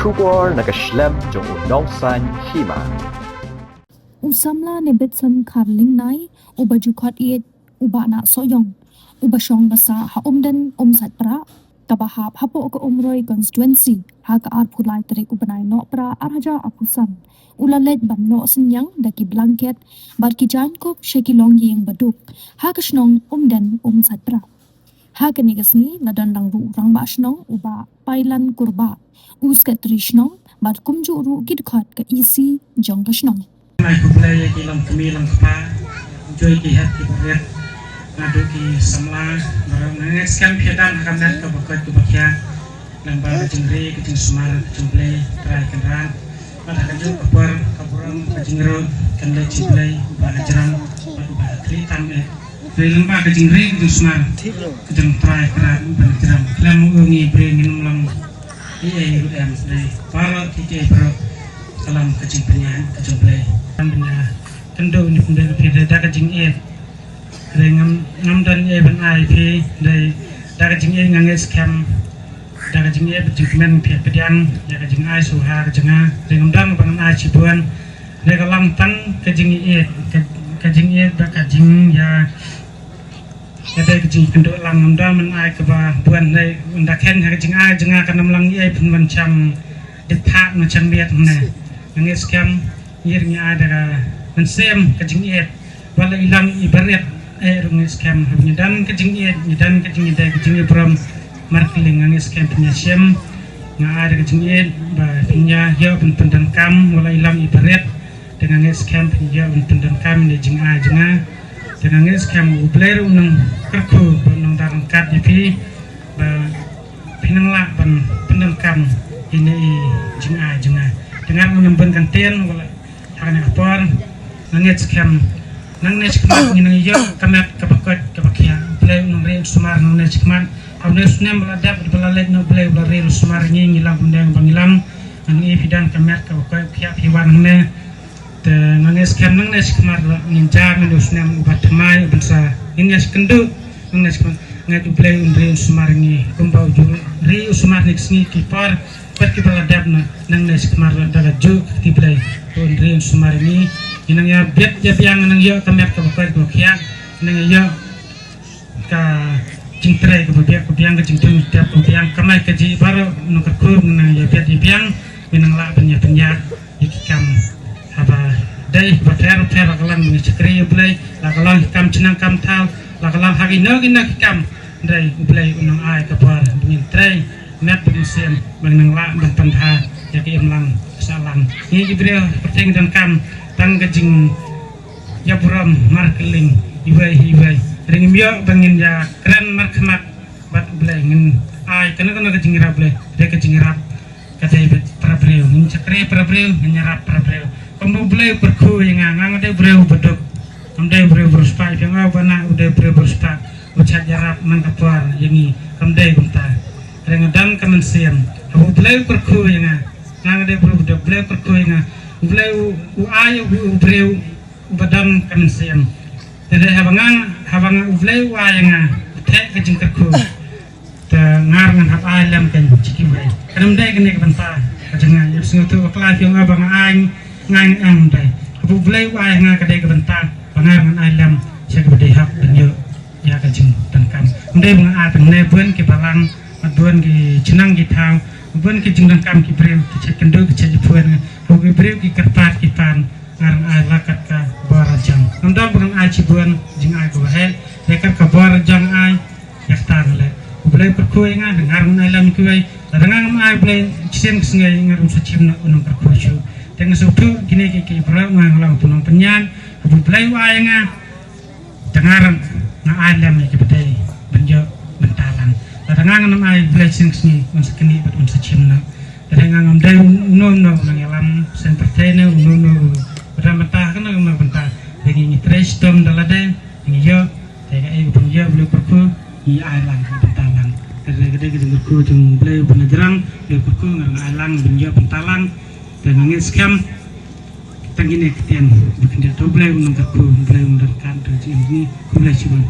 Shubor nakaslem jong unongsan hima. Usamla nebetsan karling nai uba jukot iet uba na soyong uba syong basa ha umdan satpra kabahap hapo ke umroi constituency ha ka ar pulai terik ubanai no pra arhaja apusam ulalet ban no senyang daki blanket bar ki jan kop sheki long yang baduk ha ka shnong umdan satpra ha ka nigasni nadan lang ru rang ba shnong uba pailan kurba uskat trishnong bar kumju ru gidkhat ka isi jong ka shnong mai kuplay ki lam kami lam kapa joy ki hat ki berat ngadu ki samla barang nangis kan piedan kanan ka bakat ku bakya nang ba jingre ki jing sumar jumple trai kanran pada kaju kapur kapuram ka jingro kan le ciplay ba jarang ba tri tam e film ba ka jingre ki jing sumar ki jing trai kanran ba jarang lam ngi bre nginum lam ie rudam sedai para ki ke pro salam kecing penyan kecing play benda tentu ni benda kita dah kecing dengan ngam dan ban ai pi dari dah kecing ngangai scam dah kecing berjumpa pihak pedian dah kecing ai suha kecing dengan dan ban ai cipuan dari kalam tan kecing dah kecing ya ada kecing penduk lang ngam ban ai keba buan dari dah ken kecing ai jengah kanam lang pun macam ditak macam biat mana ngangai scam irnya ada mensem kecing wala ilang ibarat rungi scam habnya dan kecing pram marketing ngangai scam punya sem ada kecing ba punya ya pendan kam wala ilang ibarat dengan scam punya pendan kam ni jinga dengan scam ubler unang kerku unang darang kad dipi ba pinangla ban pendan kam ini jinga dengan menembunkan ten wala karena apa nangis scam nangis kemat nginang iyo kamat kabakot kabakya play nungre sumar nangis kemat awnes nem beladap belalet no play belare sumar ngilang bundang bangilang nang evidan kamat kabakot pihak piwan ne te nangis scam nangis kemat nginjar nangis nem ubat mai bensa nangis kendu nangis kemat ngat play nungre sumar ngi kumbau jul ri sumar nixni kipar pergi beladap nangis kemat daga juk ti play Pondrian sumar ini inang ya biat ya piang nang yo kamet ka bakar ko kya nang yo ka jingtrai ko biak ko piang ka jingtung tiap ko piang kamai ka ji baro no ka kur nang ya biat ya piang minang la penya ikam apa dai bater kalan ni chakri blai la kalan kam chinang kam thal la kalan hagi no gina kam dai blai unang ai ka par bingin trai net bingin sem minang la ban pantha ya ki emlang salam ini Jibril perteng dan kam tang kejing ya buram marketing ibai ring mio bangin ya keren markemat bat blay ngin ai kana kejing rap blay de kejing rap kata ibe prabreu ngin cakre prabreu nyarap prabreu kombo blay perku yang ngang de breu bedok kamde breu berspa yang bana udah breu berspa ucat jarap mangkapar yangi kamde gumta ring dan kemensian abu blay perku yang nang de bro de bleu perkoinga bleu u ayo u breu badam kamsiam de habang bleu ayanga te kejing kerku te ngar ngan hab alam kan ciki bai kadam dai kene banta kajenga yus ngutu kla fiong abang ai ngang ang dai bu bleu ayanga kadai ke banta bangar ngan alam sia ke hab benyo ya kejing tangkam ndai bang a tang ne buen ke balang buen ki chenang ki thau buen ki jingdang kam ki breu ki cekendo ki cepuan ho ki breu ki kerpat ki pan ngarang ai lakat ka barajang ndang bang ai cibuan jing ai ko he lekar ka barajang ai yak tan le blai perkoi nga dengar ai lam ki ai rangang ai blai cisen sngai ngarum sacim na unang perkoi shu teng sutu kini ki breu ngang lang tunang penyan bu blai wa nga dengar na ai lam ki bedai benjo bentalan Kadang nam ai blessing ni maskini bat unsa chimna kadang ngam dai no nang yalam sen pertene no ramata kana no banta dengi tres tom dalade ni yo tega ai pun yo belu perku i ai lang bentalang gede perku jeng belu penajarang belu perku ngang ai lang benjo bentalang dan ngin scam tangine ketian bikin dia to belu nang perku belu nang kan ini ku belu ciban